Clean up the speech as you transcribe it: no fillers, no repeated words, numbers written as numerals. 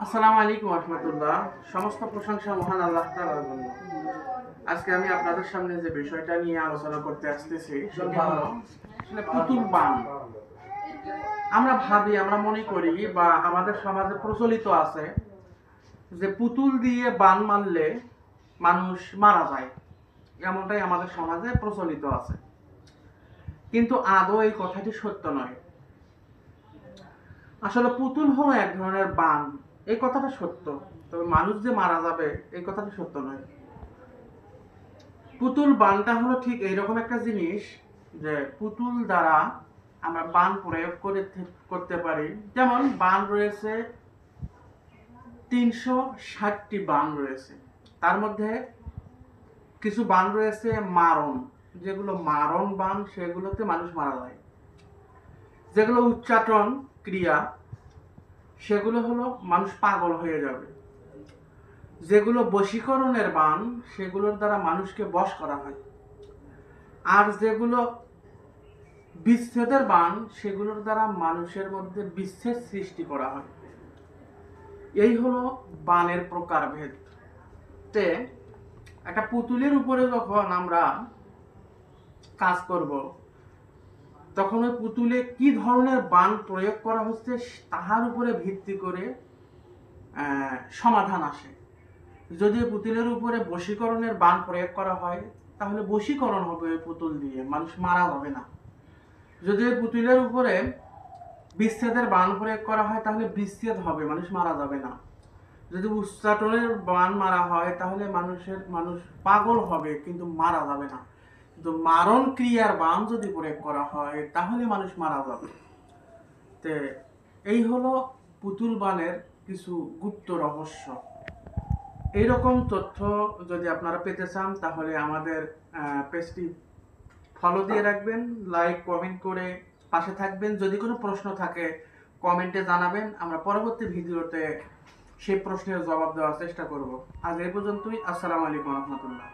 আসসালামু আলাইকুম রহমতুল্লাহ। সমস্ত প্রশংসা মহান আল্লাহ তাআলার জন্য। আজকে আমি আপনাদের সামনে যে বিষয়টা নিয়ে আলোচনা করতে আসতেছি সেটা হলো আসলে পুতুল বান। আমরা মনে করি বা আমাদের সমাজে প্রচলিত আছে যে পুতুল দিয়ে বান মারলে মানুষ মারা যায়, এমনটাই আমাদের সমাজে প্রচলিত আছে। কিন্তু আদৌ এই কথাটি সত্য নয়। আসলে পুতুল হলো এক ধরনের বান, এই কথাটা সত্য, তবে মানুষ যে মারা যাবে এই কথাটা সত্য নয়। পুতুল বানটা হলো ঠিক এইরকম একটা জিনিস যে পুতুল দ্বারা আমরা বান প্রয়োগ করতে পারি। যেমন বান রয়েছে 360টি বান রয়েছে। তার মধ্যে কিছু বান রয়েছে মারণ, যেগুলো মারণ বান, সেগুলোতে মানুষ মারা যায়। যেগুলো উচ্চাটন ক্রিয়া, সেগুলো হলো মানুষ পাগল হয়ে যাবে। যেগুলো বশীকরণের বান, সেগুলোর দ্বারা মানুষকে বশ করা হয়। আর যেগুলো বিচ্ছেদের বান, সেগুলোর দ্বারা মানুষের মধ্যে বিচ্ছেদ সৃষ্টি করা হয়। এই হলো বানের প্রকারভেদ। তে একটা পুতুলের উপরে যখন আমরা কাজ করব, তখন ওই পুতুলে কি ধরনের বান প্রয়োগ করা হচ্ছে তাহার উপরে ভিত্তি করে সমাধান আসে। যদি পুতুলের উপরে বশীকরণের বান প্রয়োগ করা হয়, তাহলে বশীকরণ হবে ওই পুতুল দিয়ে, মানুষ মারা হবে না। যদি ওই পুতুলের উপরে বিচ্ছেদের বান প্রয়োগ করা হয়, তাহলে বিচ্ছেদ হবে, মানুষ মারা যাবে না। যদি উচ্চাটনের বান মারা হয়, তাহলে মানুষ পাগল হবে, কিন্তু মারা যাবে না। কিন্তু মারণ ক্রিয়ার বান যদি প্রয়োগ করা হয়, তাহলে মানুষ মারা যাবে। তে এই হলো পুতুল বানের কিছু গুপ্ত রহস্য। এইরকম তথ্য যদি আপনারা পেতে চান, তাহলে আমাদের পেজটি ফলো দিয়ে রাখবেন, লাইক কমেন্ট করে পাশে থাকবেন। যদি কোনো প্রশ্ন থাকে কমেন্টে জানাবেন, আমরা পরবর্তী ভিডিওতে সেই প্রশ্নের জবাব দেওয়ার চেষ্টা করব। আজ এই পর্যন্তই। আসসালামু আলাইকুম রহমতুল্লাহ।